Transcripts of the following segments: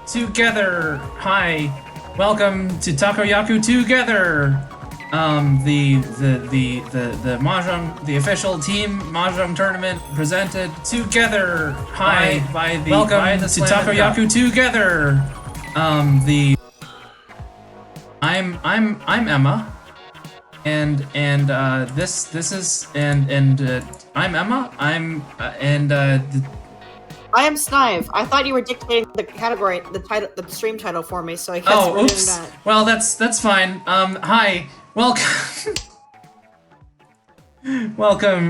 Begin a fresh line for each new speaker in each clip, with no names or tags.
Together. Hi, welcome to Takoyaku Together. The mahjong, the official team mahjong tournament presented together. Hi, welcome to Takoyaku Together. I'm Emma, and this is I'm Emma.
I am Snive. I thought you were dictating the category, the title, the stream title for me, so I guess we're
oops.
doing that.
Well, that's fine. Hi, welcome,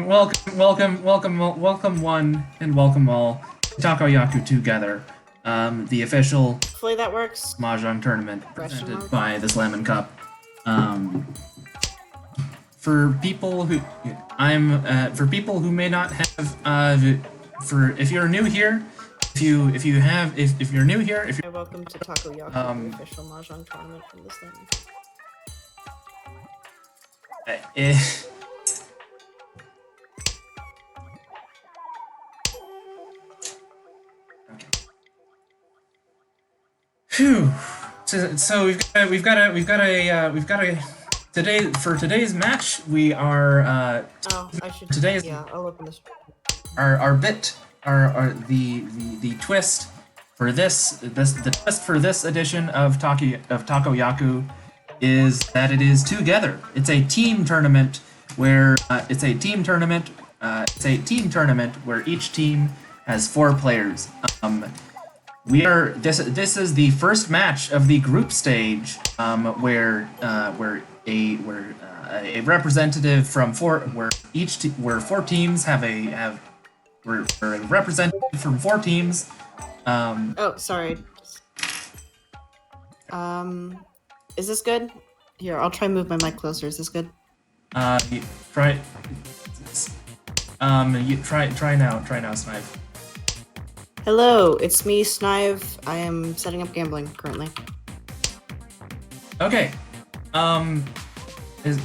welcome one and welcome all. Takoyaku Together, the official
Hopefully that works.
mahjong tournament presented by the Slam and Cup. For people who may not have if you're new here, if you're new here,
Welcome to Takoyaku, the official mahjong tournament from the Slam.
Okay. Phew. So we've got a today's match. We are
I should.
today's
I'll open this.
The twist for the twist for this edition of Takoyaku is that it is together. It's a team tournament where each team has 4 players. This is the first match of the group stage, where a representative from 4 teams we're represented from 4 teams.
Oh, sorry. Is this good? Here, I'll try and move my mic closer. Is this good?
You try now, Snipe.
Hello, it's me, Snive. I am setting up gambling currently.
Okay. Is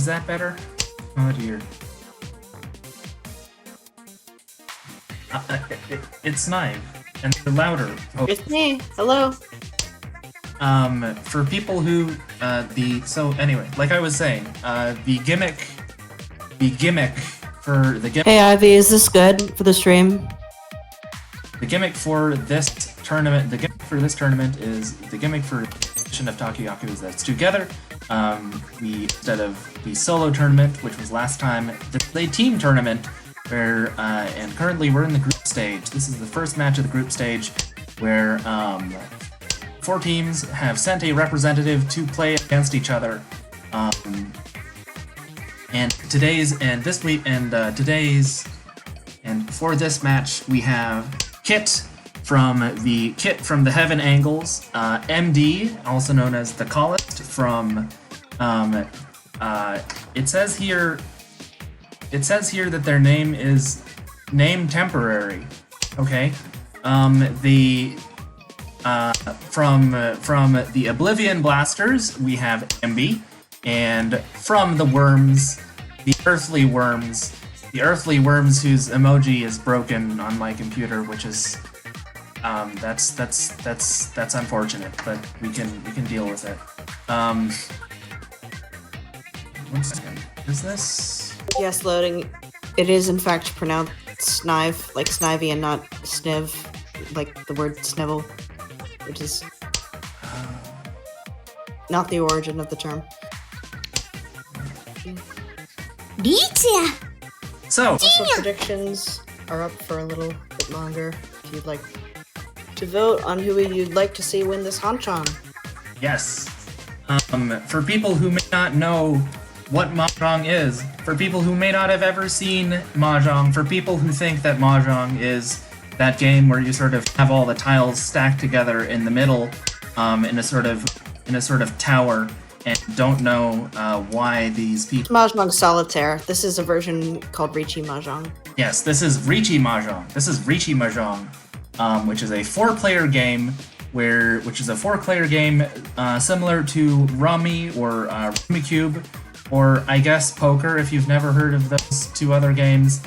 that better? Oh dear. It's Snive, and they're louder. Oh.
It's me. Hello.
For people who anyway, like I was saying, the gimmick for the gimmick.
Hey Ivy, is this good for the stream?
The gimmick for this tournament. The gimmick for this tournament is the gimmick for the edition of Takoyaku is that it's together. Instead of the solo tournament, which was last time, this is a team tournament. Where and currently we're in the group stage. This is the first match of the group stage, where 4 teams have sent a representative to play against each other. For this match we have Kit from the Heaven Angles, MD, also known as the Callist from It says here that their name is name temporary. Okay. From the Oblivion Blasters we have Amby, and from the worms, the earthly worms whose emoji is broken on my computer, which is that's unfortunate, but we can deal with it. 1 second. Is this?
Yes, loading. It is in fact pronounced Snive, like Snivy, and not Sniv, like the word snivel, which is not the origin of the term.
So
also, predictions are up for a little bit longer. If you'd like to vote on who you'd like to see win this Hanchan.
Yes. For people who may not know what mahjong is, for people who may not have ever seen mahjong, for people who think that mahjong is that game where you sort of have all the tiles stacked together in the middle, in a sort of tower, and don't know why these people.
Mahjong Solitaire. This is a version called Riichi Mahjong.
Yes, this is Riichi Mahjong. Which is a 4-player game. Similar to Rummy or Rummikub, or I guess poker, if you've never heard of those 2 other games.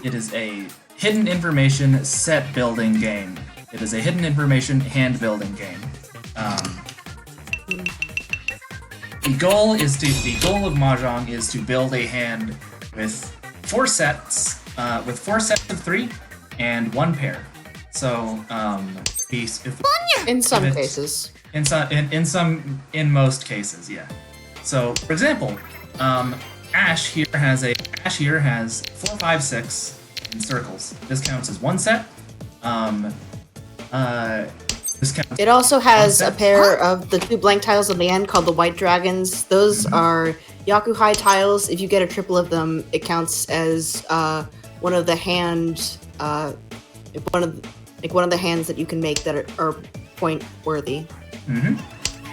It is a hidden information set building game. It is a hidden information hand building game. The goal of Mahjong is to build a hand with four sets of 3 and 1 pair. So
In
most cases, yeah. So for example, Ash here has 4, 5, 6 in circles. This counts as 1 set.
It also has a pair of the 2 blank tiles at the end called the white dragons. Those are Yaku high tiles. If you get a triple of them, it counts as one of the hands that you can make that are point worthy.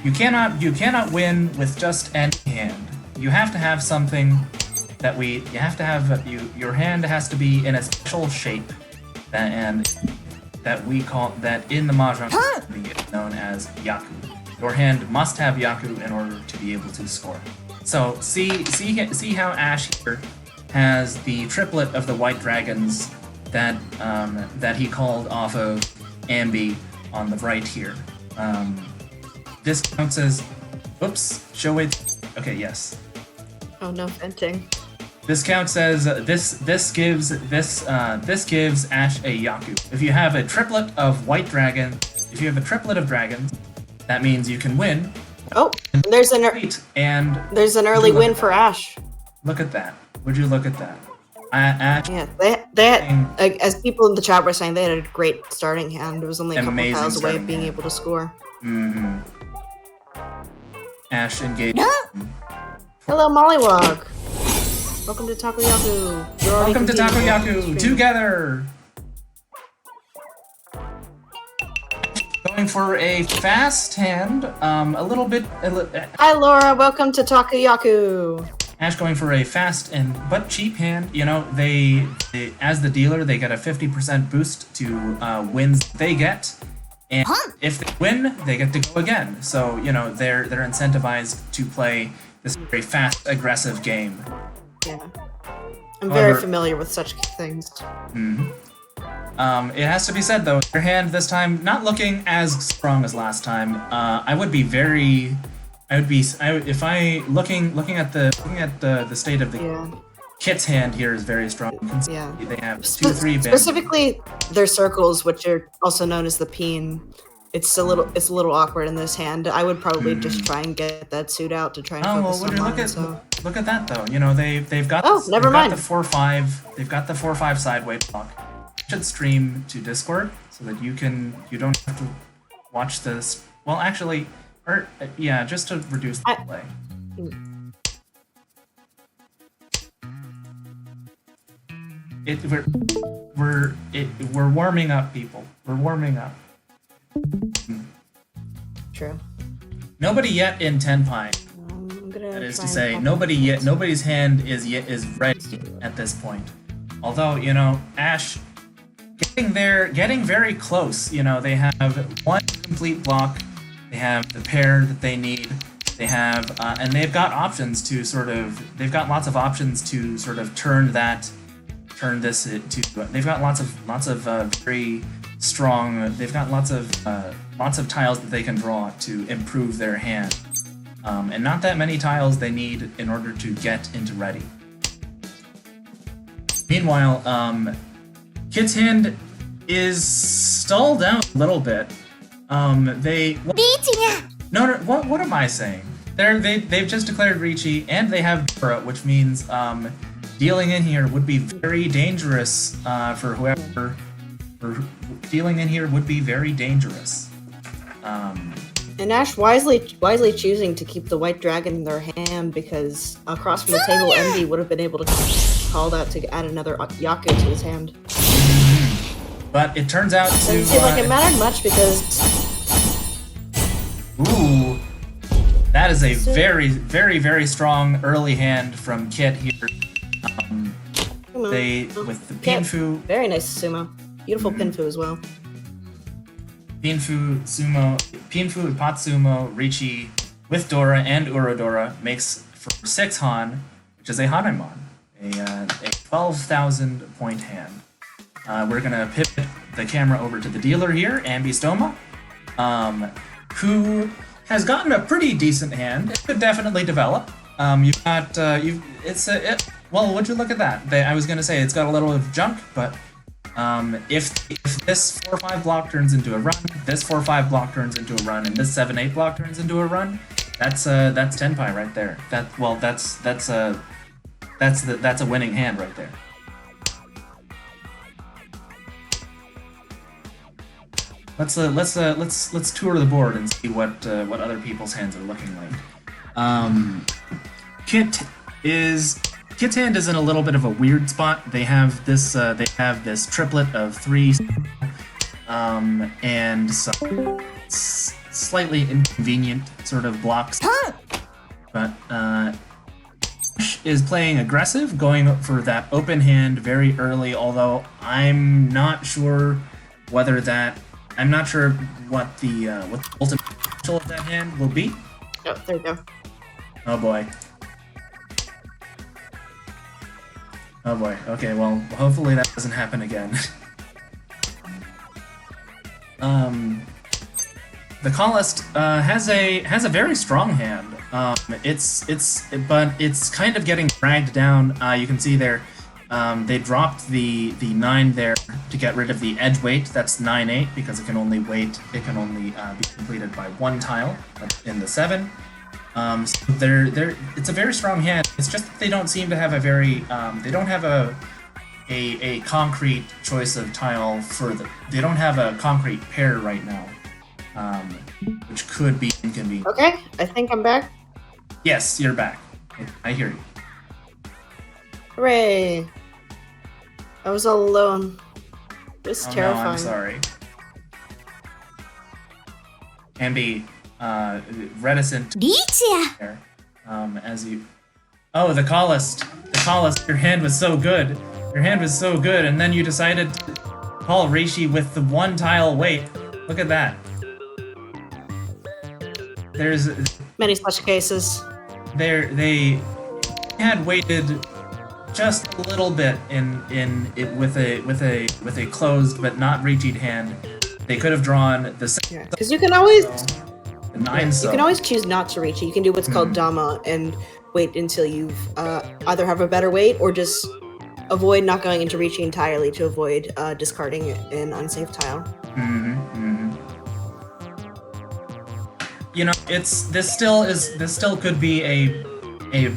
You cannot win with just any hand. You have to have something that your hand has to be in a special shape that we call that in the Mahjong community is known as Yaku. Your hand must have Yaku in order to be able to score. So see how Ash here has the triplet of the white dragons that he called off of Amby on the right here. This counts as, oops, show it. Okay, yes.
Oh no, venting.
This counts as this gives Ash a Yaku. If you have a triplet of white dragon, if you have a triplet of dragons, that means you can win.
Oh, there's an early win for Ash.
Look at that. Would you look at that? Ash.
Yeah, they had, as people in the chat were saying, they had a great starting hand. It was only a couple tiles away of being able to score.
Ash engaged.
Hello, Mollywog. Welcome to Takoyaku.
Welcome to Takoyaku. Together. Going for a fast hand. A little bit.
Hi, Laura. Welcome to Takoyaku.
Ash going for a fast but cheap hand. You know, they as the dealer, they get a 50% boost to wins they get, and if they win, they get to go again. So you know they're incentivized to play this very fast, aggressive game.
Yeah, I'm very familiar with such things.
It has to be said though, your hand this time not looking as strong as last time. Looking at the state of the Kit's hand here is very strong.
Yeah,
they have 2, 3 bins.
Specifically, their circles, which are also known as the peen. It's a little awkward in this hand. I would probably just try and get that suit out to try and focus on mine.
Look at that though. You know they've got
never mind.
The 4/5. They've got the 4/5 sideway block. You should stream to Discord so that you don't have to watch this. Well, actually, just to reduce the delay. We're warming up, people. We're warming up.
True.
Nobody yet in Tenpai. That is to say, nobody's hand is ready at this point. Although, you know, Ash getting very close. You know, they have 1 complete block. They have the pair that they need. They have and they've got options to they've got lots of options to sort of turn this into. They've got lots of very strong. They've got lots of tiles that they can draw to improve their hand, and not that many tiles they need in order to get into ready. Meanwhile, Kit's hand is stalled out a little bit. What am I saying? They've just declared Ricci, and they have Dora, which means dealing in here would be very dangerous for whoever. Dealing in here would be very dangerous.
And Ash wisely choosing to keep the white dragon in their hand, because across from the table, emdee would have been able to call that to add another Yaku to his hand.
But it turns out
Doesn't seem like it mattered much because.
Ooh, that is a very, very, very strong early hand from Kit here. With the Pinfu.
Very nice sumo. Beautiful Pinfu as well.
Pinfu, Patsumo, Ricci, with Dora and Urodora makes for 6 Han, which is a Hanemon, a 12,000 point hand. we're gonna pivot the camera over to the dealer here, Amby Stoma, who has gotten a pretty decent hand. It could definitely develop. You've got well, would you look at that? I was gonna say it's got a little of junk, but if this 4/5 block turns into a run, this 4/5 block turns into a run, and this 7/8 block turns into a run, that's Tenpai right there. That's a winning hand right there. Let's tour the board and see what other people's hands are looking like. Kit's hand is in a little bit of a weird spot. They have this triplet of 3, and some slightly inconvenient sort of blocks. But is playing aggressive, going for that open hand very early. Although I'm not sure whether that. I'm not sure what the ultimate potential of that hand will be.
Oh, there you go.
Oh boy. Oh boy. Okay, well, hopefully that doesn't happen again. The Callist has a very strong hand. But it's kind of getting dragged down. You can see there. They dropped the 9 there to get rid of the edge weight. That's 9/8 because it can only be completed by 1 tile in the 7. So it's a very strong hand. It's just that they don't seem to have a very they don't have a concrete choice of tile they don't have a concrete pair right now, which could be inconvenient.
Okay, I think I'm back.
Yes, you're back. I hear you.
Hooray! I was all alone. It was terrifying.
No, I'm sorry. Amby, reticent. There, as you. Oh, the Callist. The Callist. Your hand was so good. Your hand was so good, and then you decided to call Reishi with the 1 tile weight. Look at that. There's
many such cases.
They had waited just a little bit with a closed but not Reichi'd hand. They could have drawn the 6.
Because you can always
the 9.
You can always choose not to reach it. You can do what's called Dama and wait until you've either have a better weight or just avoid not going into reaching entirely to avoid discarding an unsafe tile. You know, this still could be a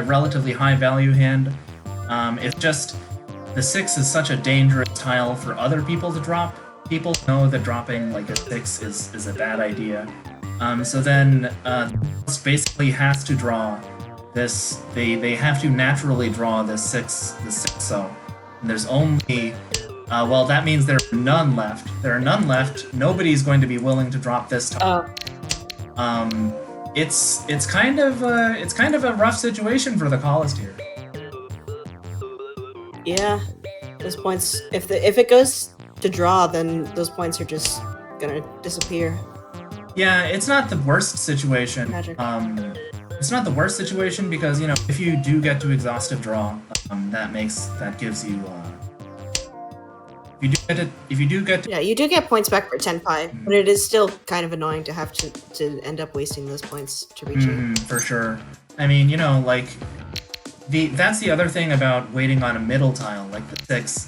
relatively high value hand. It's just the 6 is such a dangerous tile for other people to drop. People know that dropping like a 6 is a bad idea. So then basically has to draw this. They have to naturally draw this 6 so. And there's only well, that means there are none left. There are none left. Nobody's going to be willing to drop this tile. It's kind of a rough situation for the Callist here. Yeah, those points. If it goes to draw, then those points are just gonna disappear.
Yeah, it's not the worst situation.
Magic.
It's not the worst situation because if you do get to exhaustive draw, that gives you. If you do get.
Yeah, you do get points back for Tenpai, but it is still kind of annoying to have to end up wasting those points to reach it.
For sure. I mean, that's the other thing about waiting on a middle tile, like the 6.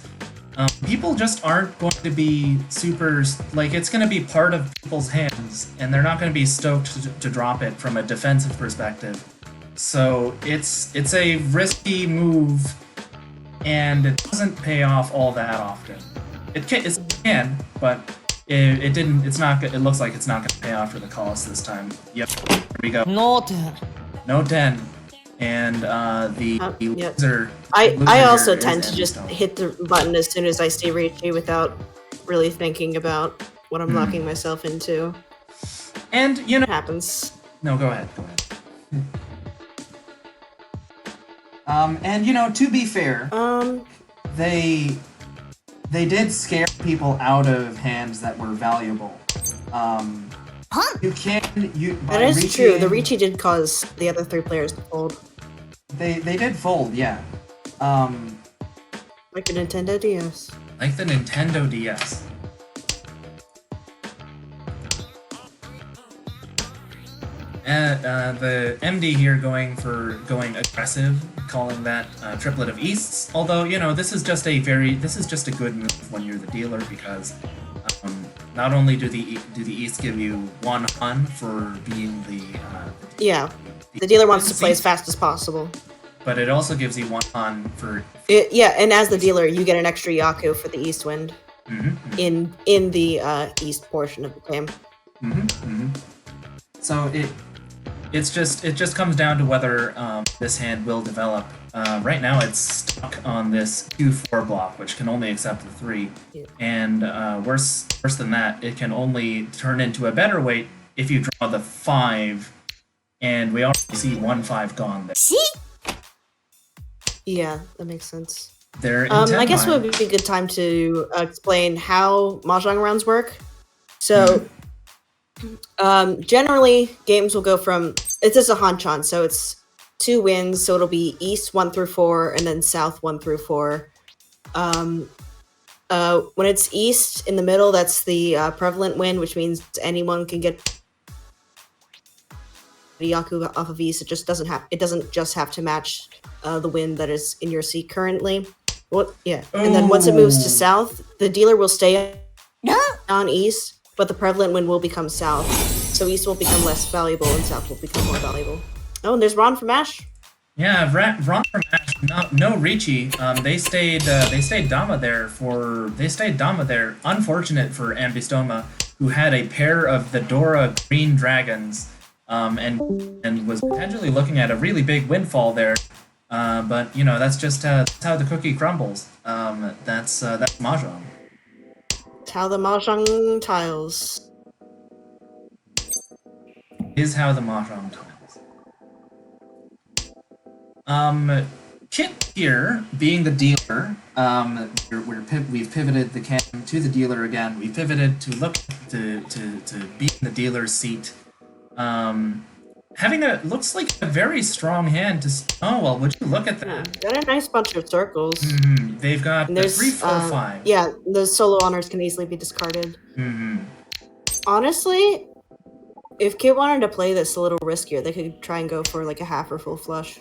People just aren't going to be super, it's going to be part of people's hands, and they're not going to be stoked to drop it from a defensive perspective. So it's a risky move, and it doesn't pay off all that often. It can, but it didn't. It's not. It looks like it's not going to pay off for the Callist this time. Yep. Here we go.
No 10.
No 10. And the loser.
I also tend to just hit the button as soon as I see Reichi without really thinking about what I'm locking myself into.
And
it happens.
No, go ahead. And to be fair, they did scare people out of hands that were valuable.
That is true. The Reichi did cause the other 3 players to fold.
They did fold, yeah.
Like a Nintendo DS.
like the Nintendo DS. And the MD here going aggressive, calling that triplet of Easts. Although, you know, this is just a good move when you're the dealer, because not only do the Easts give you 1 Han for being
the dealer wants to play as fast as possible,
but it also gives you 1 Han for
and as the dealer, you get an extra Yaku for the East Wind in the East portion of the game.
So it just comes down to whether this hand will develop. Right now, it's stuck on this 2-4 block, which can only accept the 3, and worse than that, it can only turn into a better weight if you draw the 5, and we already see 1-5 gone there.
Yeah, that makes sense.
I
guess it would be a good time to explain how Mahjong rounds work. So. Generally, games will go from, it's just a hanchan, so it's 2 wins, so it'll be East 1 through 4, and then South 1 through 4. When it's East in the middle, that's the prevalent win, which means anyone can get the Yaku off of East. It doesn't just have to match the win that is in your seat currently. And then once it moves to South, the dealer will stay on East, but the prevalent win will become South. So East will become less valuable and South will become more valuable. Oh, and there's Ron from Ash.
Yeah, Ron from Ash. No Ricci. They stayed Dama there Unfortunate for Ambystoma, who had a pair of the Dora green dragons, and was potentially looking at a really big windfall there. But you know, that's just that's how the cookie crumbles. That's Mahjong.
How the Mahjong tiles.
Is how the Mahjong tiles. Kit here, being the dealer, we've pivoted the cam to the dealer again. We pivoted to look to be in the dealer's seat. Having looks like a very strong hand to. Oh well, would you look at that?
Got a nice bunch of circles.
They've got the 3, 4, 5.
Yeah, those solo honors can easily be discarded. Honestly, if Kit wanted to play this a little riskier, they could try and go for like a half or full flush.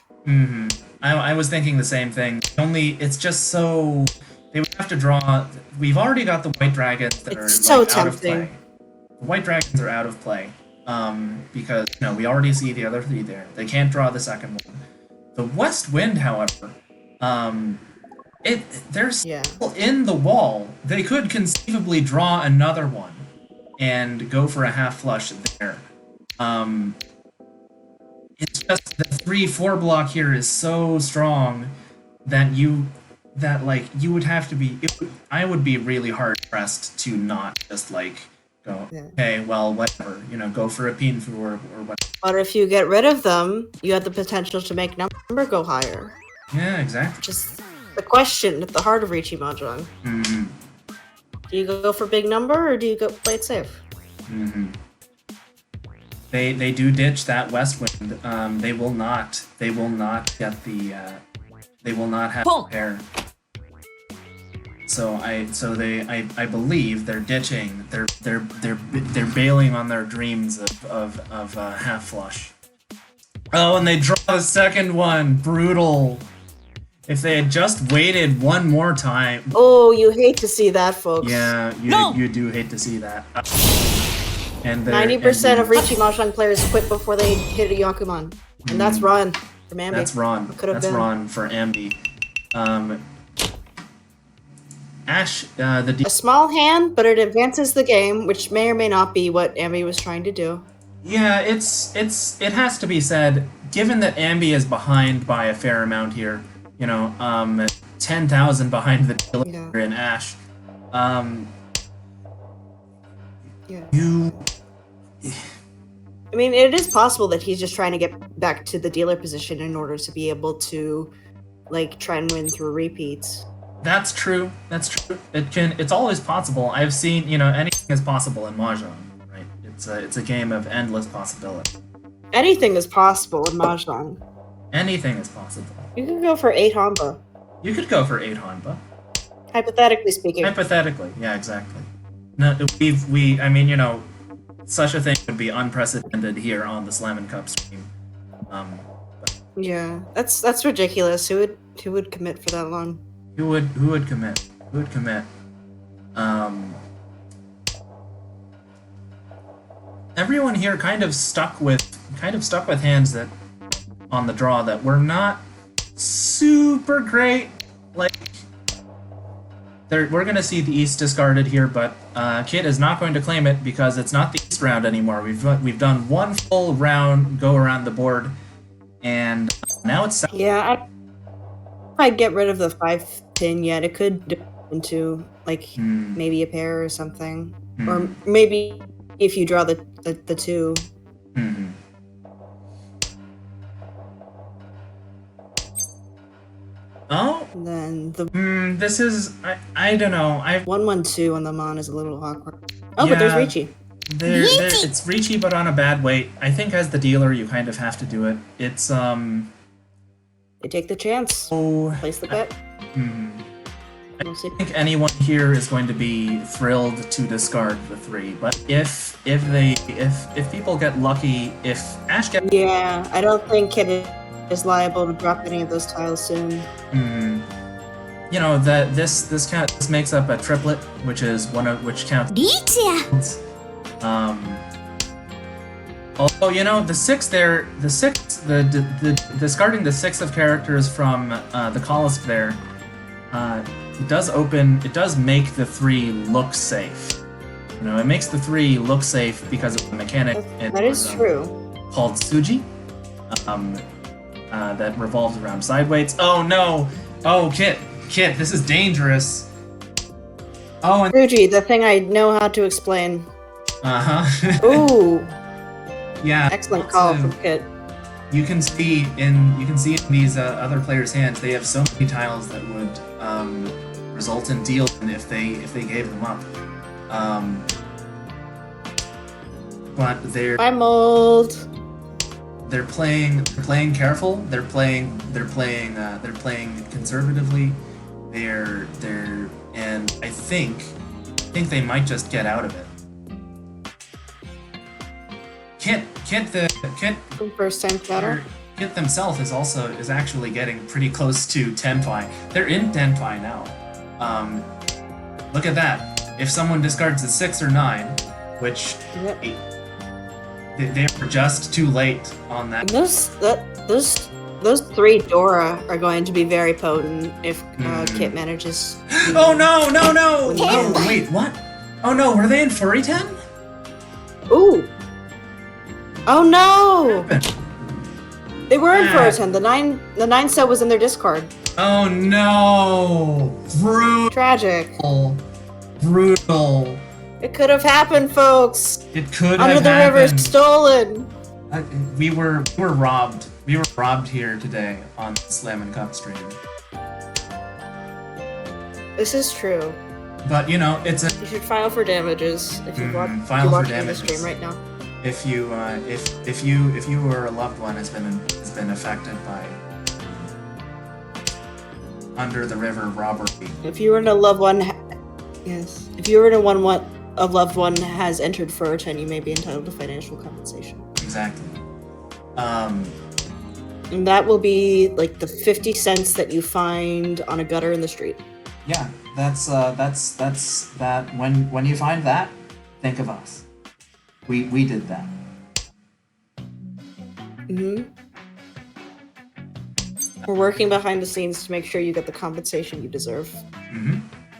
I was thinking the same thing. Only it's just so they would have to draw. We've already got the white dragons that are
so
out of play. The white dragons are out of play. Because we already see the other 3 there. They can't draw the second one. The West Wind, however, they're still in the wall. They could conceivably draw another one and go for a half flush there. It's just the 3-4 block here is so strong that you would have to be. I would be really hard pressed to not just go, okay, well, whatever, go for a Pinfu or whatever.
But if you get rid of them, you have the potential to make number go higher.
Yeah, exactly.
Just the question at the heart of Ricci Mahjong. Do you go for big number or do you go play it safe?
They do ditch that West Wind. They will not get the. They will not have a pair. So I believe they're ditching. They're bailing on their dreams of half flush. Oh, and they draw the second one. Brutal. If they had just waited one more time.
Oh, you hate to see that, folks.
Yeah, you do hate to see that. And
90% of Ricci Mahjong players quit before they hit a Yakuman. And that's Ron from Amby.
That's Ron. Ron for Amby. Ash, a
small hand, but it advances the game, which may or may not be what Amby was trying to do.
Yeah, it has to be said, given that Amby is behind by a fair amount here, 10,000 behind the dealer in Ash.
I mean, it is possible that he's just trying to get back to the dealer position in order to be able to, try and win through repeats.
That's true. It's always possible. I've seen, anything is possible in Mahjong, right? It's a game of endless possibility.
Anything is possible in Mahjong.
Anything is possible.
You can go for 8 Hanba.
You could go for 8 Hanba.
Hypothetically speaking.
Hypothetically, yeah, exactly. No, I mean, you know, such a thing would be unprecedented here on the Slam and Cup stream.
Yeah, that's ridiculous. Who would commit for that long?
Who would commit? Who would commit? Everyone here kind of stuck with hands that on the draw that were not super great. Like, we're gonna see the East discarded here, but Kit is not going to claim it because it's not the East round anymore. We've done one full round go around the board, and now it's
yeah. I'd get rid of the 5 pin yet. It could dip into like maybe a pair or something, or maybe if you draw the 2.
Oh,
And then the
this is I don't know.
1-1-2 on the Mon is a little awkward. Oh,
Yeah.
but there's Ricci.
It's Ricci, but on a bad weight. I think as the dealer, you kind of have to do it. It's
They take the chance.
Oh,
Place the bet. We'll see.
I think anyone here is going to be thrilled to discard the 3, but if people get lucky, if Ash gets
Yeah, I don't think Kit is liable to drop any of those tiles soon.
you know that this makes up a triplet, which counts. Although, you know, the discarding the 6 of characters from the Kalisk there, it does make the 3 look safe. You know, it makes the 3 look safe because of the mechanic.
That is true.
Called Suji, that revolves around side weights. Oh no! Oh, Kit, this is dangerous. Oh, and
Fuji, the thing I know how to explain. Ooh.
Yeah.
Excellent call from Kit.
You can see in these other players' hands, they have so many tiles that would result in deals if they gave them up. But
Bye, Mold.
they're playing careful. They're playing conservatively. And I think they might just get out of it. Kit
First time chatter.
Kit themselves is actually getting pretty close to Tenpai. They're in Tenpai now. Look at that. If someone discards a 6 or 9, which they were just too late on that.
And those 3 Dora are going to be very potent if Kit manages.
Oh no! Oh wait, what? Oh no, were they in Furry 10?
Ooh. Oh no! They were in Furry 10. The 9 set was in their discard.
Oh no!
Tragic.
Brutal.
It could have happened, folks.
It could
Under
have
the
happened.
river, stolen.
We were robbed. We were robbed here today on Slam and Cup stream.
This is true.
But you know,
You should file for damages if you're watching the stream right now.
If you or a loved one has been affected by under the river robbery.
If you were in a loved one, yes. If you were in a loved one has entered Furton, you may be entitled to financial compensation.
Exactly.
And that will be like the 50 cents that you find on a gutter in the street.
Yeah, that's that. When you find that, think of us. We did that.
We're working behind the scenes to make sure you get the compensation you deserve.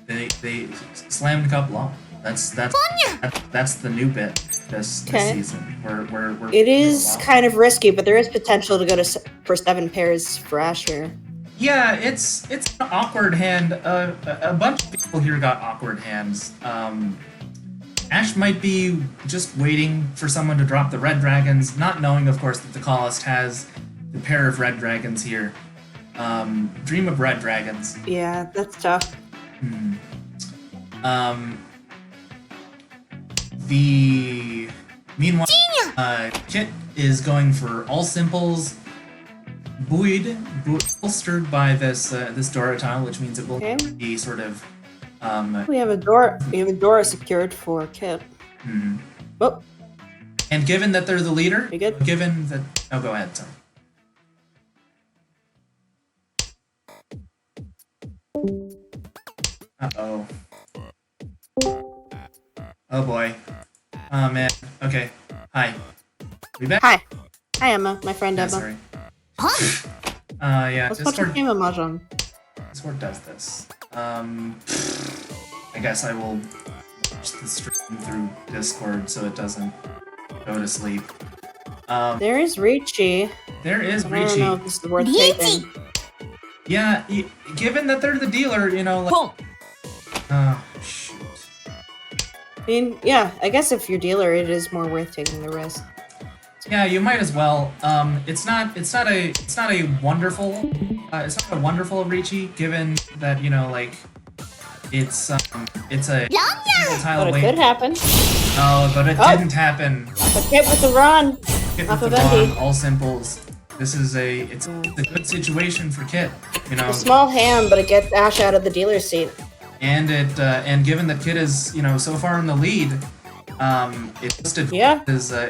They slammed Cup law. That's the new bit this season.
It is kind of risky, but there is potential to go for 7 pairs for Ash here.
Yeah, it's an awkward hand. A bunch of people here got awkward hands. Ash might be just waiting for someone to drop the red dragons, not knowing, of course, that the Callist has the pair of red dragons here. Dream of red dragons.
Yeah, that's tough.
Meanwhile, Kit is going for all simples, bolstered by this Dora tile, which means it will be sort of
We have a door. We have a door secured for Kit.
Mhm.
Oh,
And given that they're the leader,
You good?
given that, oh, go ahead. Sorry. Uh-oh. Oh boy. Oh man. Okay. Hi. We back?
hi. Hi, Emma. My friend
Yeah,
Emma.
sorry. Yeah,
Let's watch a
Discord,
game of Mahjong.
Discord does this. I guess I will watch the stream through Discord so it doesn't go to sleep.
There is Ricci.
There is
I don't know if
Ricci.
this is worth taking.
Yeah, given that they're the dealer, you know, like... Oh, shoot.
I mean, yeah. I guess if you're dealer, it is more worth taking the risk.
Yeah, you might as well. It's not a wonderful Ricci, given that, you know, like, it's a single tile
But it
away.
could happen.
Oh, but it didn't happen.
But Kit with the run.
Kit
Off
with
of
the
Amby.
run, all simples. It's a good situation for Kit, you know.
A small hand, but it gets Ash out of the dealer's seat.
And and given that Kit is, you know, so far in the lead, it just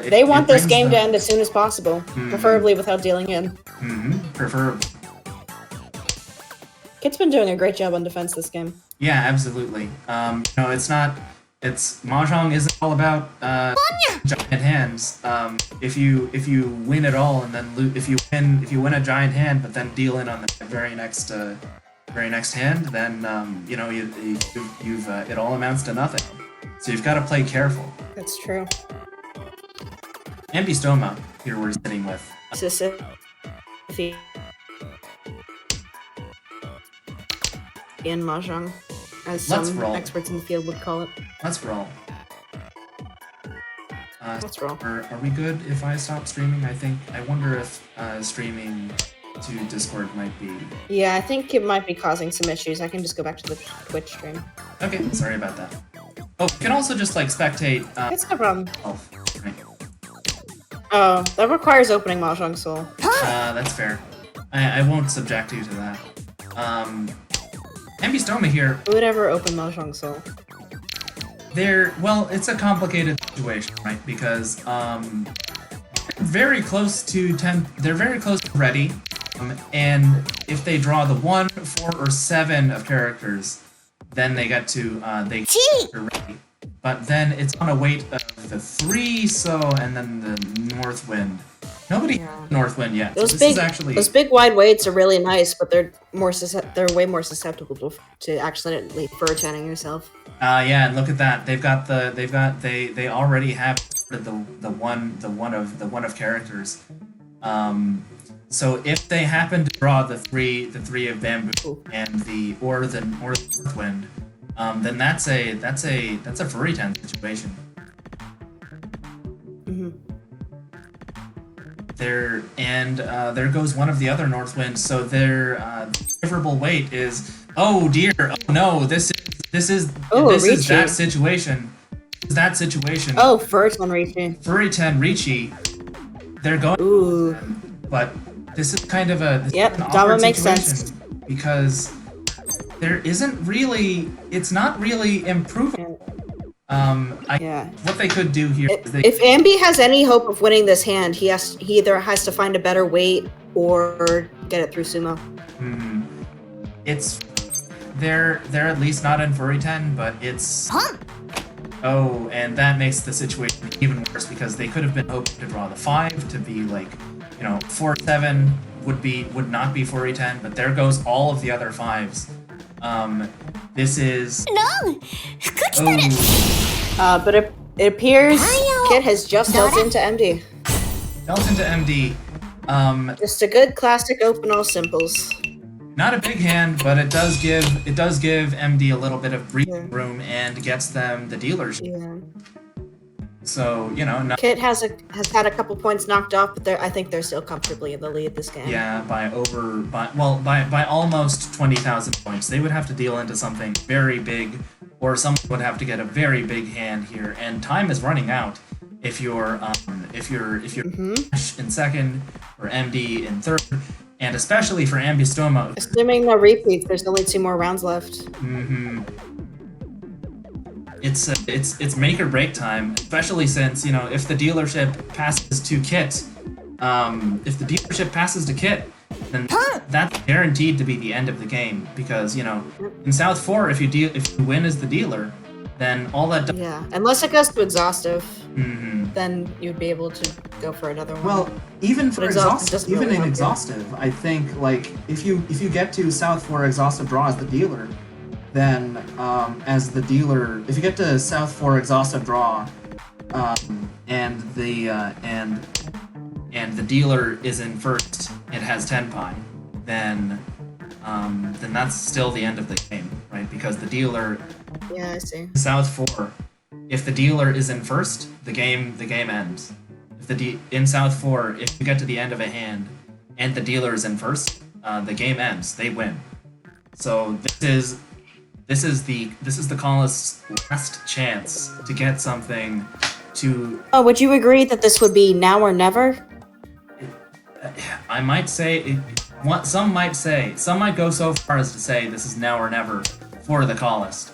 They want this game to end as soon as possible, preferably without dealing in.
Preferably.
Kit's been doing a great job on defense this game.
Yeah, absolutely. No, Mahjong isn't all about giant hands. If you win it all and then if you win a giant hand but then deal in on the very next hand, then you know you've it all amounts to nothing. So you've got to play careful.
That's true.
Amby Stoma here we're sitting with.
In Mahjong, as
Let's
some
roll.
experts in the field would call it.
Let's roll.
Let's roll.
Are we good if I stop streaming? I wonder if streaming to Discord might be...
Yeah, I think it might be causing some issues. I can just go back to the Twitch stream.
Okay, sorry about that. Oh, you can also just like spectate...
That's no problem.
Right.
Oh, that requires opening Mahjong Soul.
That's fair. I won't subject you to that. Amby Stoma here,
Who would ever open Mahjong Soul?
well, it's a complicated situation, right? Because very close to 10, they're very close to ready, and if they draw the 1, 4, or 7 of characters, then they get to they're ready. But then it's on a weight of the 3, and then the North Wind. Nobody has North Wind yet.
Those
so
big,
is actually...
those big wide weights are really nice, but they're way more susceptible to accidentally fur-tanning yourself.
Yeah, and look at that. They already have the one of characters. So if they happen to draw the three of bamboo and the North Wind, then that's a furry ten situation. There goes one of the other North Winds. So their favorable weight is, oh dear, oh no, this is that situation. That situation.
Oh, first one Ricci.
Furry 10 Ricci. They're going.
Ooh.
But this is kind of a
that would make sense
because there isn't really. It's not really improving. What they could do here is
if Amby has any hope of winning this hand, he either has to find a better weight or get it through sumo.
They're at least not in furry 10, but it's oh, and that makes the situation even worse because they could have been hoping to draw the 5 to be like, you know, 4-7 would not be furry 10, but there goes all of the other 5s. This is
but it appears Kit has just dealt into MD.
Dealt into MD.
Just a good classic open all simples.
Not a big hand, but it does give MD a little bit of breathing room and gets them the dealership.
Yeah.
So, you know,
Kit has had a couple points knocked off, but I think they're still comfortably in the lead this game.
Yeah, by almost 20,000 points. They would have to deal into something very big, or someone would have to get a very big hand here, and time is running out. If you're Ash in second or MD in third, and especially for Amby Stoma.
Assuming no repeats, there's only 2 more rounds left.
it's make or break time, especially since, you know, if the dealership passes to Kit, then that's guaranteed to be the end of the game, because, you know, in South 4, if you win as the dealer, then all that does.
Yeah, unless it goes to exhaustive, then you'd be able to go for another one.
Well, even for exhaustive,
really
in
help you.
exhaustive, I think, like, if you get to South 4 exhaustive draw as the dealer, then if you get to South 4 exhaustive draw, and the dealer is in first, it has 10 pi, then that's still the end of the game, right? Because the dealer,
yeah, I see.
South 4, if the dealer is in first, the game ends. In South 4, if you get to the end of a hand and the dealer is in first, the game ends. They win. So this is the colonists' last chance to get something to.
Oh, would you agree that this would be now or never?
I might say some might go so far as to say this is now or never for the colonist.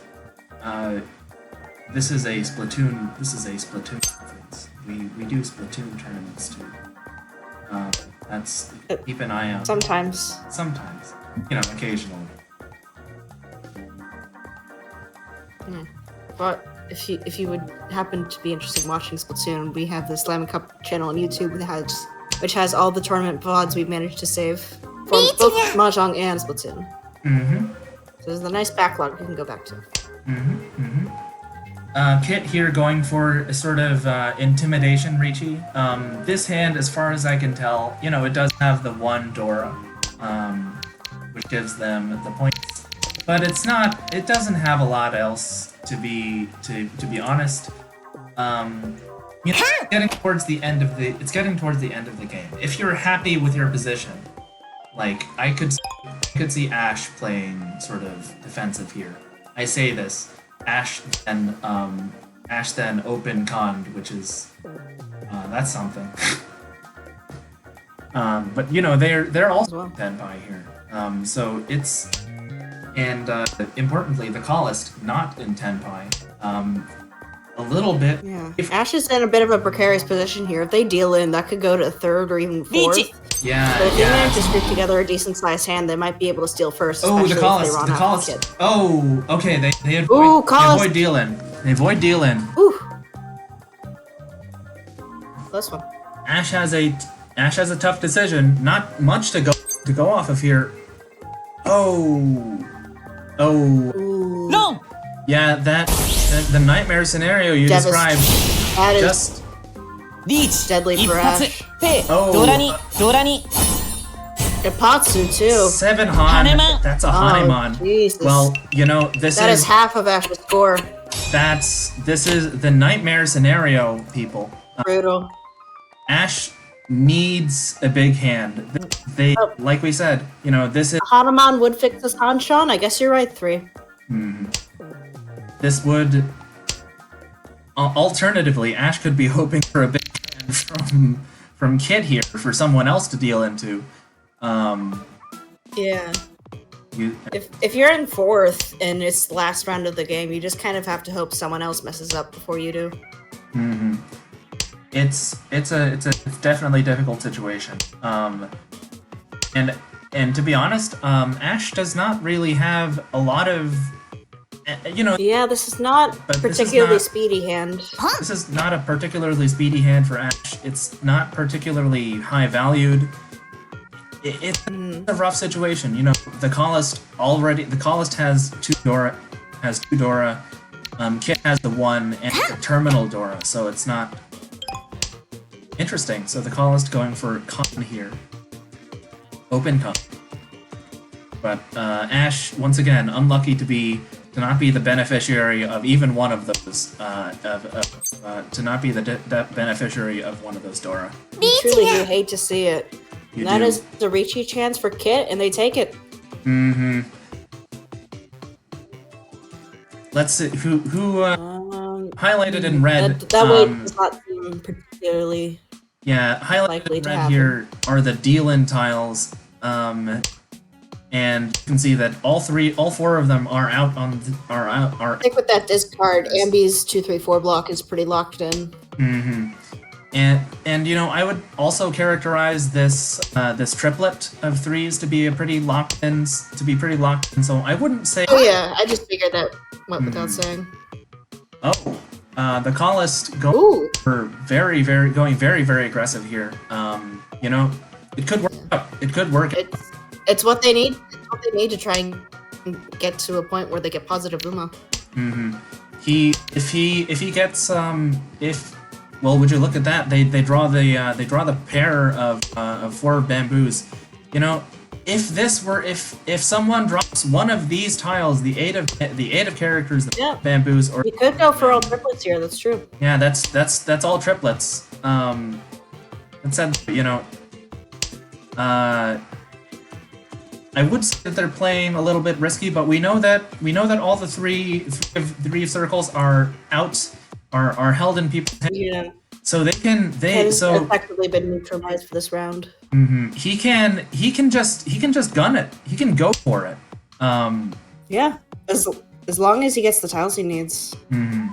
This is a Splatoon reference. We do Splatoon tournaments too. That's keep an eye out.
Sometimes,
you know, occasionally.
But if you would happen to be interested in watching Splatoon, we have the Slam Cup channel on YouTube which has all the tournament VODs we've managed to save for both Mahjong and Splatoon. So there's a nice backlog we can go back to.
Kit here going for a sort of intimidation, Ricci. This hand, as far as I can tell, you know, it does have the one Dora, which gives them the points, but it doesn't have a lot else to be honest. You know, it's getting towards the end of the game. If you're happy with your position, like I could see Ash playing sort of defensive here. I say this. Ash then open conned, which is that's something. But you know, they're also 10 pi here. So it's, and importantly, the Colist not in 10 pi. A little bit.
Yeah. Ash is in a bit of a precarious position here. If they deal in, that could go to third or even fourth.
Yeah.
But if they manage to scrape together a decent sized hand, they might be able to steal first.
Oh, the Colist. Oh, okay. They avoid deal-in. They avoid deal-in.
Ooh. Close one.
Ash has a tough decision. Not much to go off of here. Oh.
Ooh.
No.
Yeah, the nightmare scenario you described.
That is
just
deadly for Ash.
Oh.
Ipatsu too.
7 Han. That's a Hanemon.
Jesus.
Well, you know,
that is half of Ash's score.
This is the nightmare scenario, people.
Brutal.
Ash needs a big hand. Like we said, you know, this is
Hanemon would fix this Hanshan. I guess you're right, 3.
This would alternatively, Ash could be hoping for a big hand from Kit here for someone else to deal into.
Yeah. If you're in fourth and it's the last round of the game, you just kind of have to hope someone else messes up before you do.
It's definitely a difficult situation. And to be honest, Ash does not really have a lot of, you know.
Yeah, this is not particularly speedy hand.
This is not a particularly speedy hand for Ash. It's not particularly high valued. It's a rough situation, you know. The Colist has two Dora. Kit has the 1 and the terminal Dora, so it's not interesting. So the Colist going for con here, open con. But Ash once again unlucky to not be the beneficiary of even one of those. To not be the beneficiary of one of those Dora.
You truly do hate to see it. That is the Ricci chance for Kit, and they take it.
Let's see who highlighted in red.
That way does not seem particularly.
Yeah, highlighted in red here are the deal-in tiles. and you can see that all four of them are out on
I think with that discard, Amby's 2-3-4 block is pretty locked in.
Mm-hmm. And you know, I would also characterize this this triplet of 3s to be pretty locked in. So I wouldn't say.
Oh yeah, I just figured that went without saying.
Oh, the Colist going very aggressive here. You know, it could work out. It could work.
It's what they need. It's what they need to try and get to a point where they get positive Uma.
Mm-hmm. If he gets well, would you look at that? They draw the pair of 4 bamboos. You know, if someone drops one of these tiles, the eight of characters, the bamboos, or
you could go for all triplets here. That's true.
Yeah, that's all triplets. That said, you know, I would say that they're playing a little bit risky, but we know that all the three circles are held in people's hands.
Yeah.
So has
effectively been neutralized for this round.
Mm-hmm. He can just gun it. He can go for it.
Yeah, as long as he gets the tiles he needs.
Mm-hmm.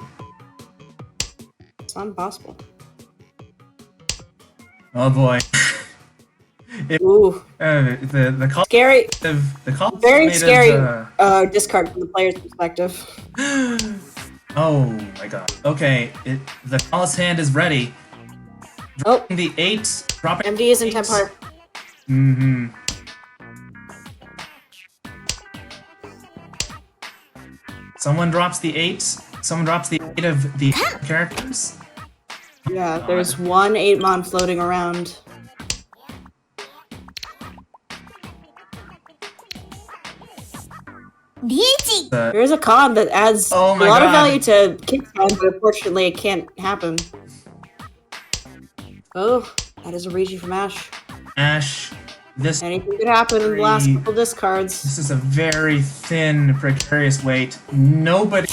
It's not impossible.
Oh boy.
Ooh.
The call
scary.
The call
very scary discard from the player's perspective.
Oh my god. Okay, the Callous hand is ready. Dropping the 8. Dropping
MD is in temp hard.
Mm-hmm. Someone drops the 8. Someone drops the 8 of the characters.
Yeah, there's one 8-mon floating around. There's a con that adds a lot of value to Kid's hand, but unfortunately it can't happen. Oh, that is a Regi from Ash.
Ash,
anything could happen in the last couple discards.
This is a very thin, precarious weight. Nobody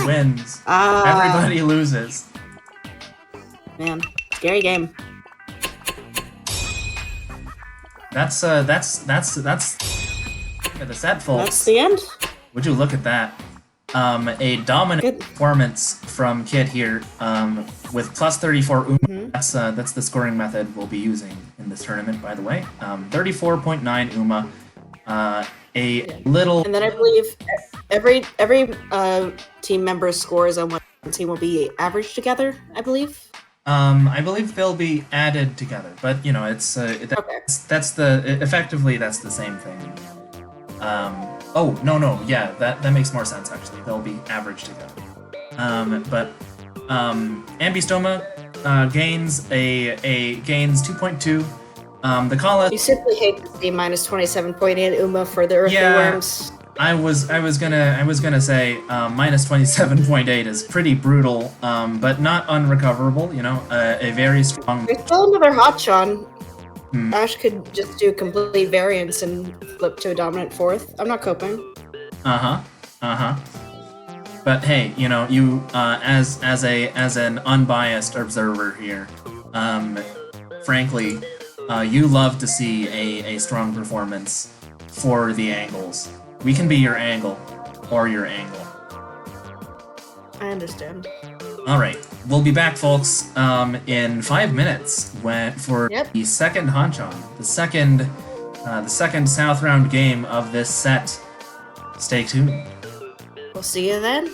wins. Everybody loses.
Man, scary game.
That's the set, folks.
That's the end.
Would you look at that? A dominant performance from Kid here, with plus 34 Uma. Mm-hmm. That's the scoring method we'll be using in this tournament, by the way. 34.9 Uma. A little.
And then I believe every team member's scores on one team will be averaged together. I believe.
I believe they'll be added together, but you know, it's effectively that's the same thing. Oh, no, yeah, that makes more sense, actually. They'll be averaged together. But Amby Stoma gains gains 2.2. The Kala.
You simply hate to see minus 27.8 Uma for the Earthly Worms.
I was gonna say minus 27.8 is pretty brutal, but not unrecoverable. You know, a very strong.
There's still another Hotshon. Ash could just do complete variance and flip to a dominant 4th. I'm not coping.
But hey, you know, you as an unbiased observer here, frankly, you love to see a strong performance for the angles. We can be your angle or your angle.
I understand.
All right, we'll be back, folks, in 5 minutes for the second Hanchan, the second South round game of this set. Stay tuned.
We'll see you then.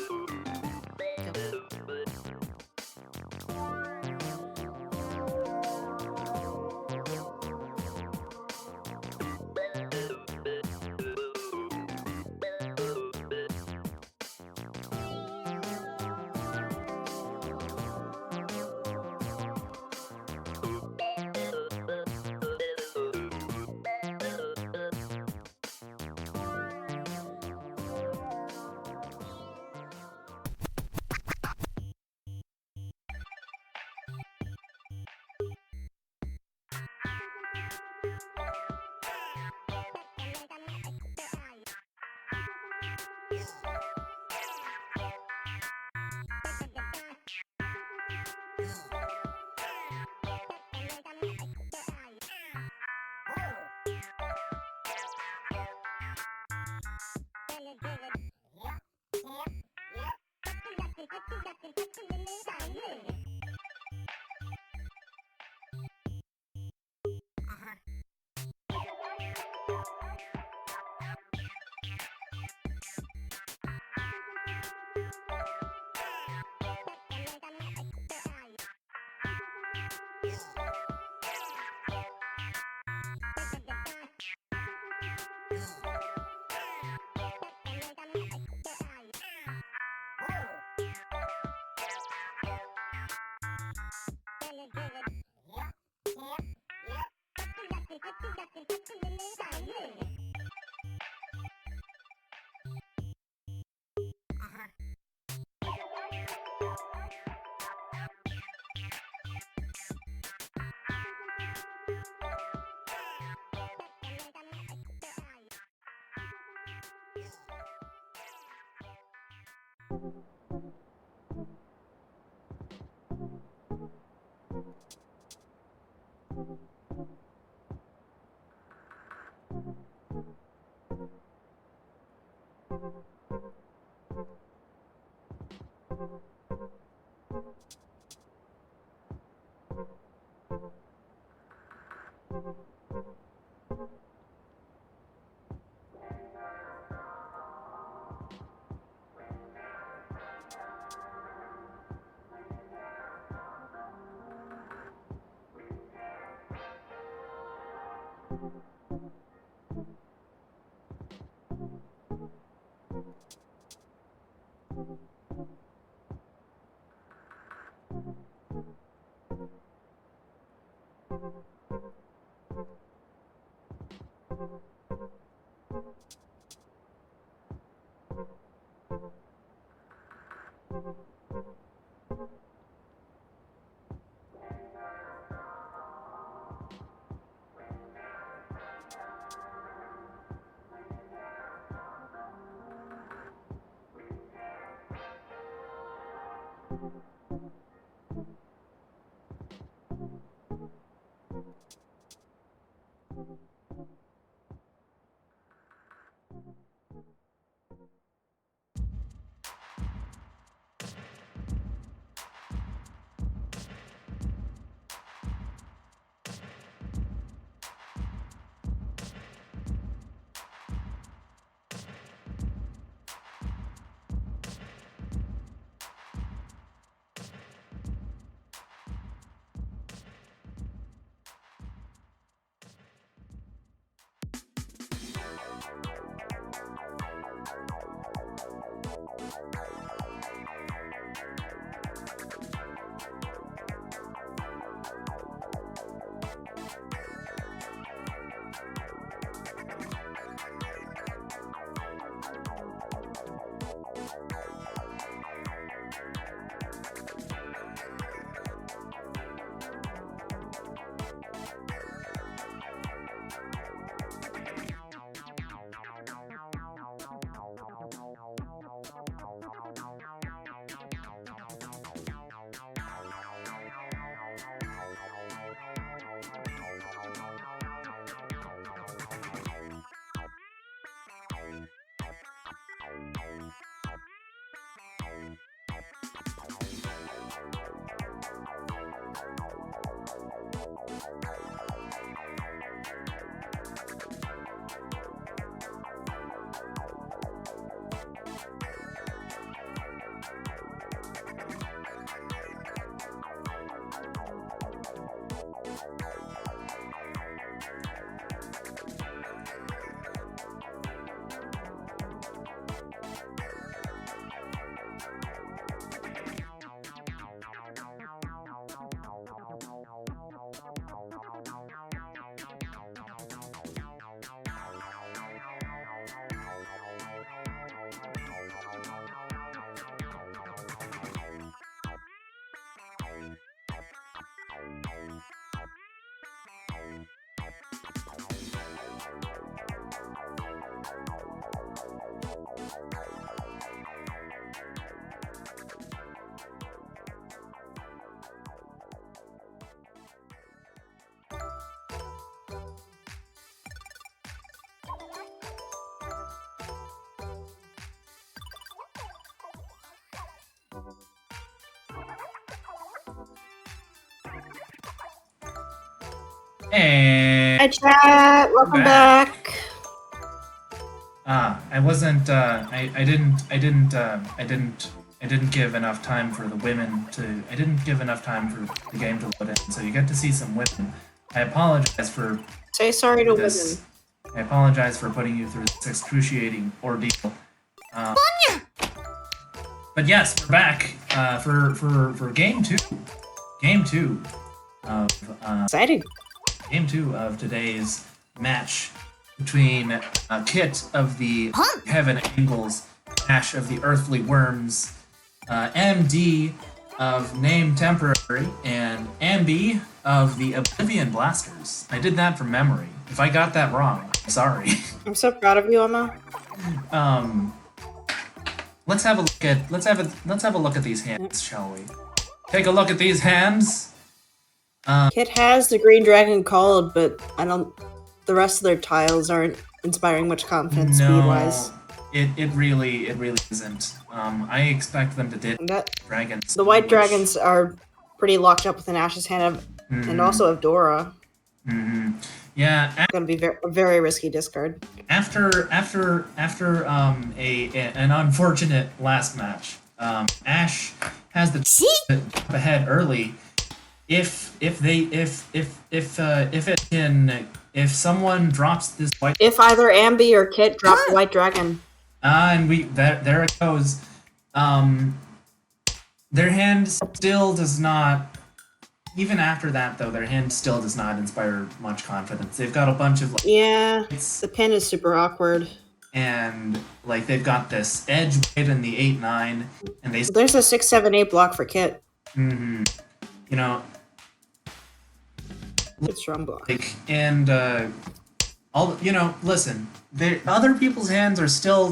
And
Hi chat, welcome back.
I wasn't. I didn't give enough time for the women to. I didn't give enough time for the game to load in, so you get to see some women. I apologize for.
Say sorry to
this.
women.
I apologize for putting you through this excruciating ordeal. But yes, we're back for game two. Game two of
Exciting.
Game two of today's match between Kit of the Heaven Angels, Ash of the Earthly Worms, MD of Name Temporary, and Amby of the Oblivion Blasters. I did that from memory. If I got that wrong, I'm sorry.
I'm so proud of you, Emma.
let's have a look at these hands, shall we? Take a look at these hands.
Kit has the green dragon called, but I don't. The rest of their tiles aren't inspiring much confidence speed-wise.
It really isn't. I expect them to did dragons.
The white dragons are pretty locked up within Ash's hand, and also Avdora.
Yeah,
It's gonna be a very risky discard.
After an unfortunate last match, Ash has the jump ahead early. If someone drops this white,
if either Amby or Kit drop the white dragon,
and there it goes. Their hand still does not. Even after that, though, their hand still does not inspire much confidence. They've got a bunch of
the pin is super awkward,
and like they've got this edge weight in the 8-9, and
there's a 6-7-8 block for Kit.
You know,
it's strong block.
Listen, other people's hands are still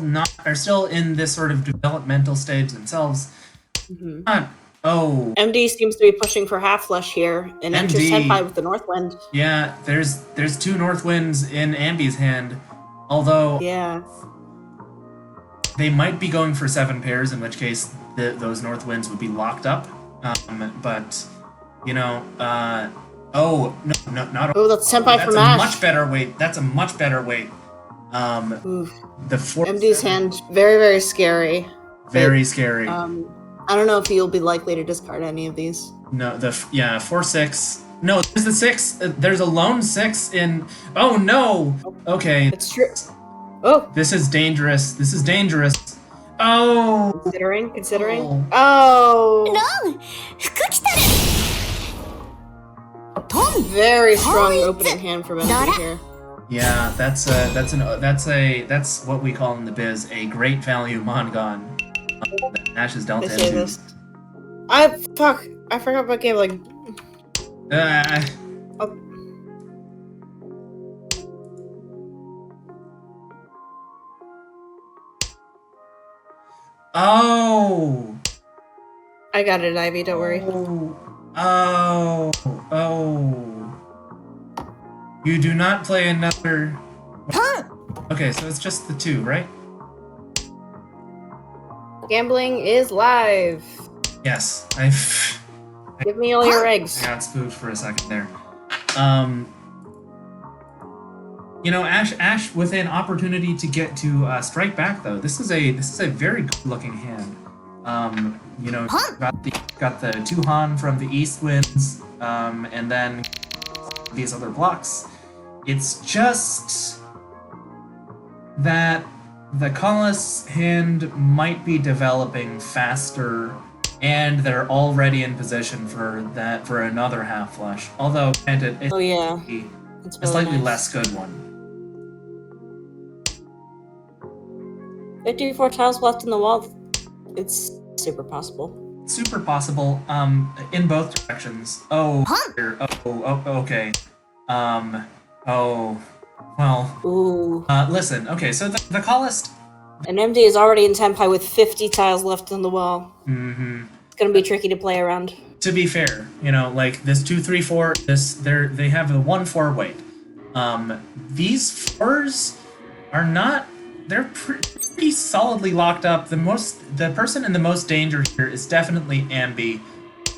in this sort of developmental stage themselves.
MD seems to be pushing for half flush here, and enters Senpai with the Northwind.
Yeah, there's 2 Northwinds in Amby's hand, although they might be going for 7 pairs, in which case those Northwinds would be locked up. But not.
Oh, that's Senpai
that's
from
a
Ash.
much better weight. That's a much better weight. The 4
MD's hand very, very scary.
Very scary.
I don't know if he'll be likely to discard any of these.
No, 4-6. No, there's the 6. There's a lone 6 in. Oh no. Okay.
It's true. Oh.
This is dangerous. This is dangerous. Oh.
Considering. Oh.
No.
Very strong opening hand from MD here.
Yeah, that's what we call in the biz a great value Mongon. Ash is dealt into.
This. I forgot about game like.
Oh.
I got it, Ivy. Don't worry.
Oh. You do not play another. Okay, so it's just the 2, right?
Gambling is live.
Yes,
Give me all your eggs.
I got spooked for a second there. Ash with an opportunity to get to strike back though. This is a very good looking hand. Got the 2 Han from the East Winds, and then these other blocks. It's just that the Colossus hand might be developing faster, and they're already in position for another half flush. Although, granted, it's a slightly less good one.
54 tiles left in the wall. It's super possible.
Super possible. In both directions. Oh. Okay. Well.
Ooh.
Listen. Okay. So the Colossus.
And MD is already in Senpai with 50 tiles left on the wall. It's gonna be tricky to play around.
To be fair, like this 2, 3, 4. They have a 1-4 weight. These 4s are not. They're pretty solidly locked up. The person in the most danger here is definitely Amby.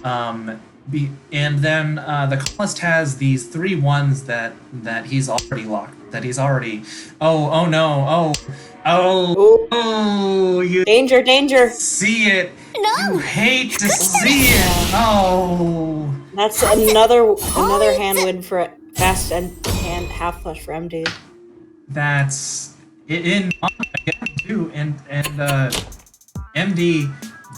And then the Colossus has these 3 1s that he's already locked. That he's already. Oh no! You
Danger!
See it? No. You hate to see it. Oh.
That's another hand win for fast and hand half flush for MD.
That's in again too, and MD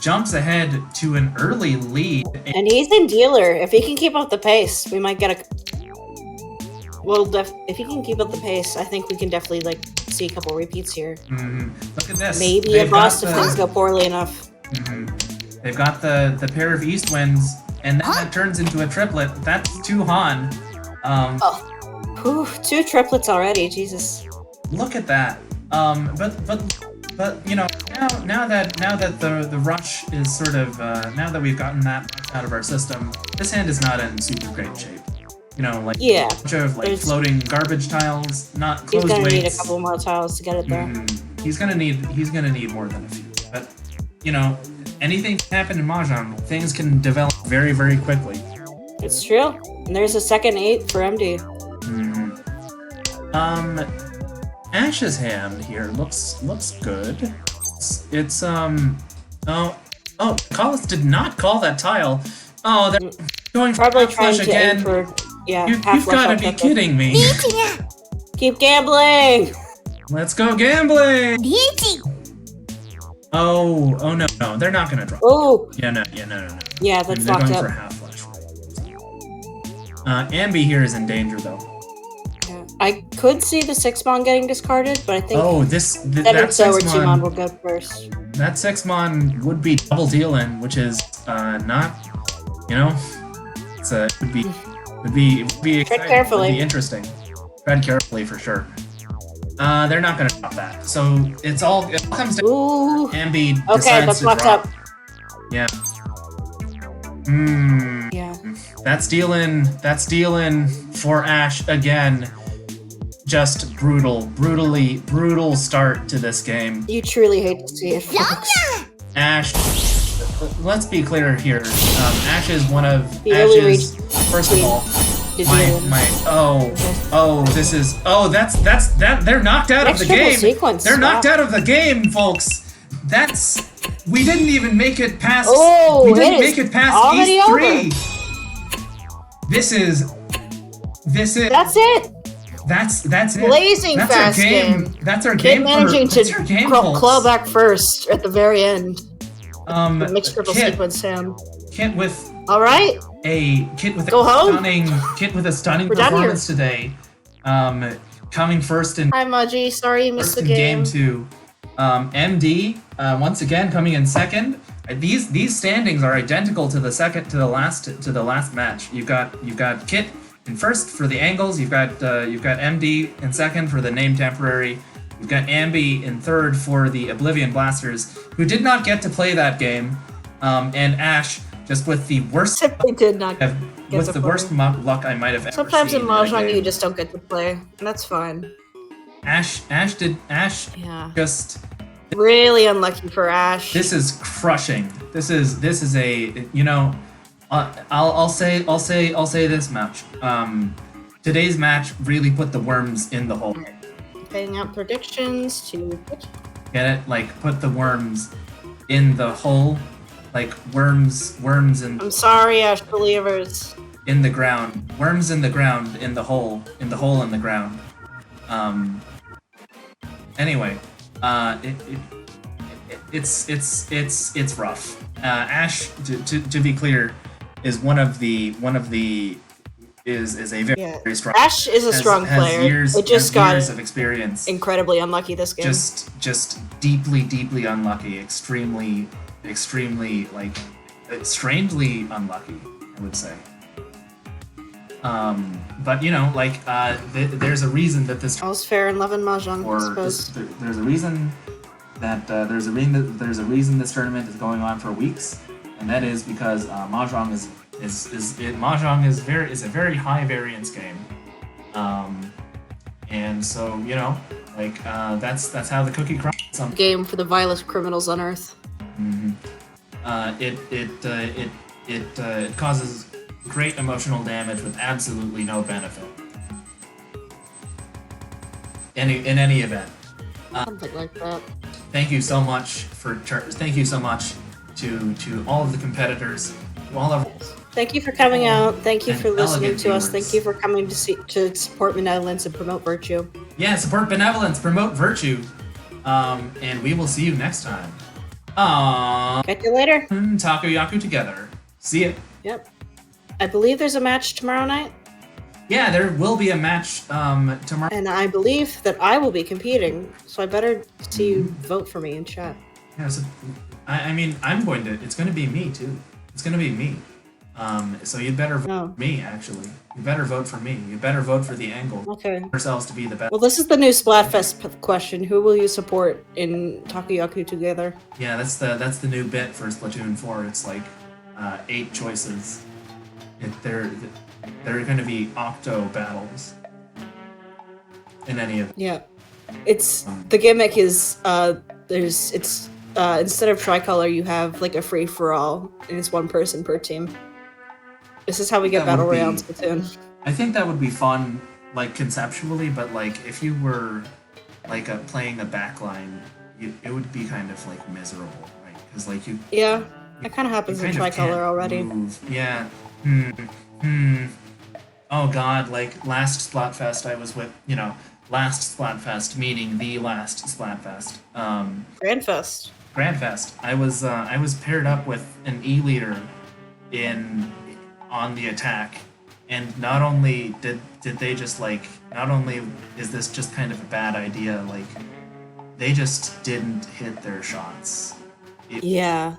jumps ahead to an early lead.
And he's in dealer. If he can keep up the pace, we might get a. Well, if he can keep up the pace, I think we can definitely see a couple repeats here.
Look at this.
Maybe a bust if things go poorly enough.
They've got the pair of East Winds, and then that turns into a triplet. That's 2 Han.
Ooh, 2 triplets already. Jesus.
Look at that. But now that the rush is sort of now that we've gotten that out of our system, this hand is not in super great shape. You know, like
Yeah,
a bunch of like floating garbage tiles, not
he's
closed
gonna need a
weights.
couple more tiles to get it there.
He's gonna need more than a few. But you know, anything can happen in Mahjong. Things can develop very, very quickly.
It's true. And there's a second 8 for MD.
Ash's hand here looks good. It's oh, Collis did not call that tile. Oh, they're going for
Probably
half flush
trying to
again.
aim for, yeah,
You've
half flush
got to
on
be
Pepper.
kidding me.
Keep gambling!
Let's go gambling. Oh no, they're not gonna drop.
Oh!
Yeah, no.
Yeah, that's
They're
locked
going
up.
for half flush. Amby here is in danger though.
Yeah. I could see the 6-mon getting discarded, but I think
Oh, that
7-so or 2-mon
6-mon,
will go first.
that 6-mon would be double dealing, which is not, you know, it would be exciting.
carefully.
It would be interesting. Tread carefully for sure. They're not gonna drop that. So it all comes down
Ooh!
to Amby
Okay,
decides
that's
to
locked
drop.
up.
Yeah.
Yeah.
That's dealing for Ash again. Just brutal start to this game.
You truly hate to see it, folks.
Ash, let's be clear here. Ash is one of
He only
Ash's.
reached
First of all, that's they're knocked out
Next
of the
triple
game.
sequence,
They're knocked
wow.
out of the game, folks. We didn't even make it past.
Oh,
we didn't
it is
make it past
already
E3. This is.
That's it!
That's it.
Blazing
That's
fast
our game.
game.
That's our
Kid
game.
managing
that's our game, folks.
claw back first at the very end. The mixed triple
Kit,
sequence him.
Kit with
Alright,
a
Go home.
stunning
We're done
performance today. Coming first in
hi Maji, sorry you missed
first
the
in
game.
game 2. MD once again coming in second. These standings are identical to the last match. You've got Kit in first for the angles. You've got MD in second for the name temporary. You've got Amby in third for the Oblivion Blasters, who did not get to play that game. And Ash just with the worst
Simply did not get
with
to
the
play.
worst luck I might have ever
Sometimes
seen
in
a
Mahjong
game.
you just don't get to play, and that's fine.
Ash
Yeah.
just
Really unlucky for Ash.
this is crushing. This is a, you know, I'll say this much. Today's match really put the worms in the hole.
Paying out predictions to
Get it? Like put the worms in the hole, like worms
I'm sorry, Ash believers.
in the ground, worms in the ground, in the hole in the ground. Anyway, it's rough. Ash, to be clear, is one of the is a very strong.
Ash is a strong player. It just got
years of experience.
incredibly unlucky this game.
Just deeply unlucky. Extremely like strangely unlucky, I would say. But you know, like there's a reason that this
All's fair in love and Mahjong, I
or
suppose.
there's a reason that there's a reason this tournament is going on for weeks, and that is because Mahjong Mahjong is a very high variance game, and so you know, like that's how the cookie crumbles.
Game for the vilest criminals on earth.
It causes great emotional damage with absolutely no benefit. In any event.
Something like that.
Thank you so much to all of the competitors, to all of
Thank you for coming out. Thank you
And
for listening
elegant
to us.
viewers.
Thank you for coming to support benevolence and promote virtue.
yeah, support benevolence, promote virtue, and we will see you next time.
Catch you later.
Takoyaku together. See ya.
Yep. I believe there's a match tomorrow night,
Yeah, there will be a match tomorrow.
and I believe that I will be competing, so I better see you vote for me in chat.
Yeah, so, I mean, I'm going to. It's going to be me too. It's going to be me. So you'd better vote
Oh.
for me, actually. You better vote for me. You better vote for the angle.
Okay.
Ourselves to be the best.
Well, this is the new Splatfest question. Who will you support in Takoyaku together?
Yeah, that's the new bit for Splatoon 4. It's like 8 choices. They're going to be octo battles in any of them.
Yeah, it's the gimmick is instead of tricolor you have like a free for all and it's one person per team. This is how we get battle royale in Splatoon.
I think that would be fun, like conceptually, but like if you were like playing a backline, it would be kind of like miserable, right? Because like you.
Yeah, that kind of happens in tricolor already.
Move. Yeah. Oh God! Like last Splatfest, I was with last Splatfest, meaning the last Splatfest.
Grandfest.
Grandfest. I was paired up with an E-leader on the attack, and not only did they just like, not only is this just kind of a bad idea, like they just didn't hit their shots.
Yeah.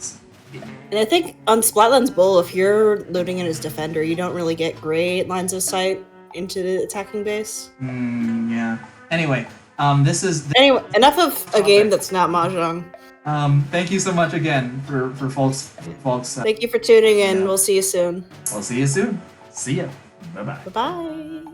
And I think on Splatlands Bowl, if you're loading in as defender, you don't really get great lines of sight into the attacking base.
Yeah. Anyway,
Anyway, enough of a game that's not Mahjong.
Thank you so much again for folks.
Thank you for tuning in. We'll see you soon.
We'll see you soon. See ya. Bye-bye.
Bye-bye.